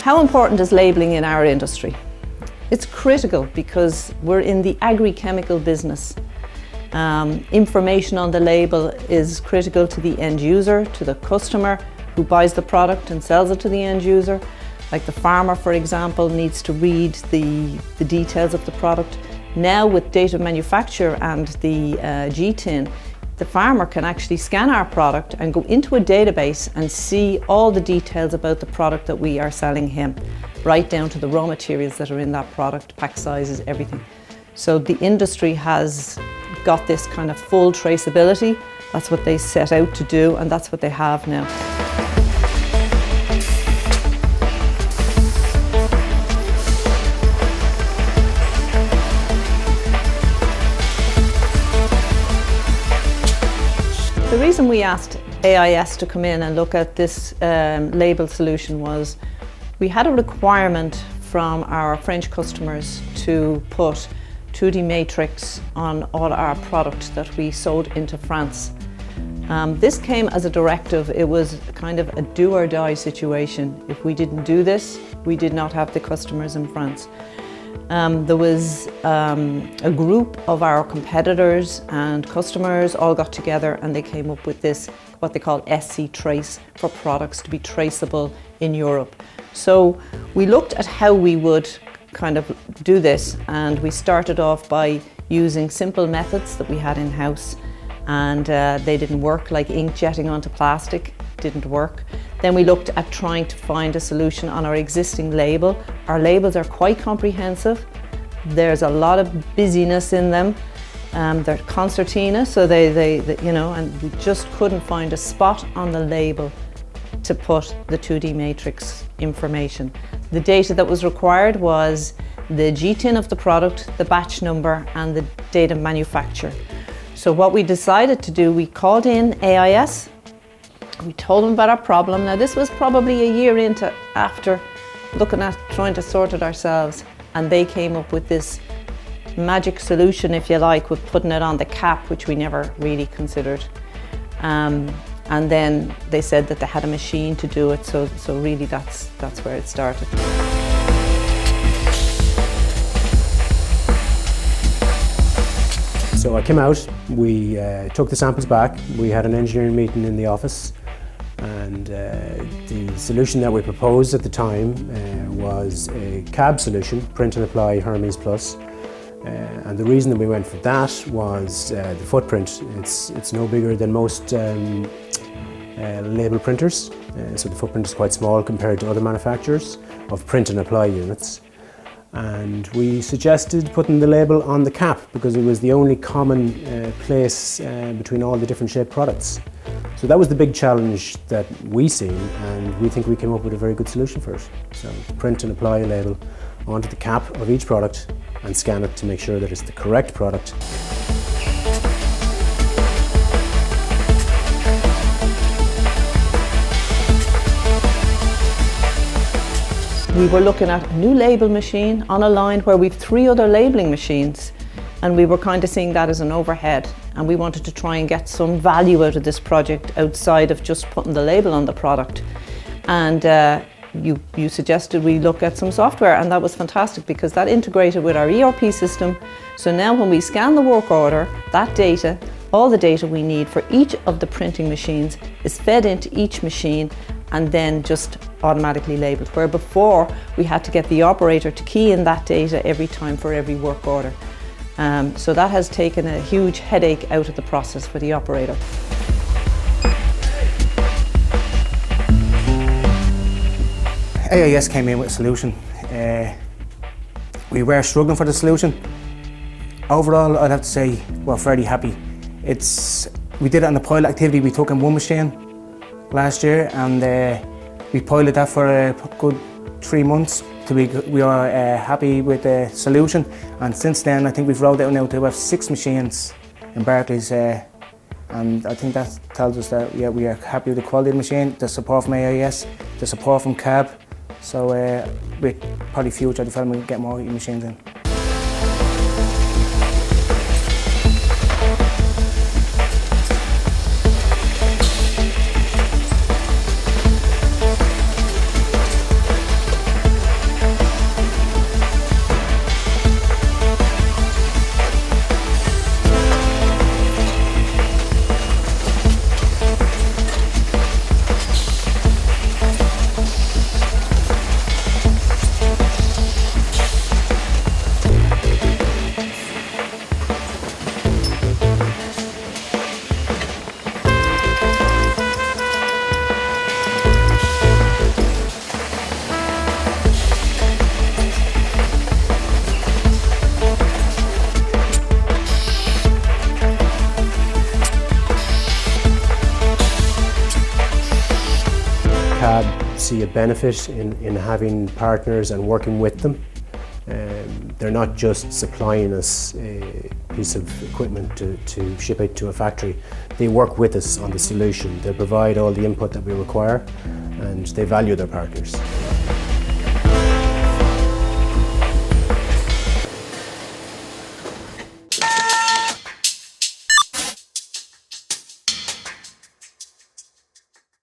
How important is labelling in our industry? It's critical because we're in the agri-chemical business. Information on the label is critical to the end user, to the customer who buys the product and sells it to the end user. Like the farmer, for example, needs to read the details of the product. Now with data manufacture and the GTIN, the farmer can actually scan our product and go into a database and see all the details about the product that we are selling him, right down to the raw materials that are in that product, pack sizes, everything. So the industry has got this kind of full traceability. That's what they set out to do, and that's what they have now. The reason we asked AIS to come in and look at this label solution was we had a requirement from our French customers to put 2D matrix on all our product that we sold into France. This came as a directive. It was kind of a do or die situation. If we didn't do this, we did not have the customers in France. There was a group of our competitors and customers all got together and they came up with this, what they call SC Trace, for products to be traceable in Europe. So we looked at how we would kind of do this, and we started off by using simple methods that we had in-house, and they didn't work, like ink jetting onto plastic didn't work. Then we looked at trying to find a solution on our existing label. Our labels are quite comprehensive. There's a lot of busyness in them. They're concertina, so they you know, and we just couldn't find a spot on the label to put the 2D matrix information. The data that was required was the GTIN of the product, the batch number, and the date of manufacture. So what we decided to do, we called in AIS. We told them about our problem. Now this was probably a year into after looking at trying to sort it ourselves, and they came up with this magic solution, if you like, with putting it on the cap, which we never really considered. And then they said that they had a machine to do it, so really that's where it started. So I came out, we took the samples back, we had an engineering meeting in the office, and the solution that we proposed at the time was a CAB solution, print and apply Hermes Plus. And the reason that we went for that was the footprint. It's no bigger than most label printers, so the footprint is quite small compared to other manufacturers of print and apply units. And we suggested putting the label on the cap because it was the only common place between all the different shaped products. So that was the big challenge that we seen, and we think we came up with a very good solution for it. So print and apply a label onto the cap of each product and scan it to make sure that it's the correct product. We were looking at a new label machine on a line where we've 3 other labelling machines, and we were kind of seeing that as an overhead, and we wanted to try and get some value out of this project outside of just putting the label on the product. And you suggested we look at some software, and that was fantastic because that integrated with our ERP system. So now when we scan the work order, that data, all the data we need for each of the printing machines is fed into each machine and then just automatically labelled, where before we had to get the operator to key in that data every time for every work order. So that has taken a huge headache out of the process for the operator. AIS came in with a solution. We were struggling for the solution. Overall, I'd have to say we're fairly happy. We did it on a pilot activity. We took in one machine last year, and we piloted that for a good 3 months till we are happy with the solution. And since then, I think we've rolled it out now to have 6 machines in Barclays, and I think that tells us that we are happy with the quality of the machine, the support from AIS, the support from CAB. So with probably future development, we'll get more machines in. see a benefit in having partners and working with them. They're not just supplying us a piece of equipment to ship it to a factory. They work with us on the solution. They provide all the input that we require, and they value their partners.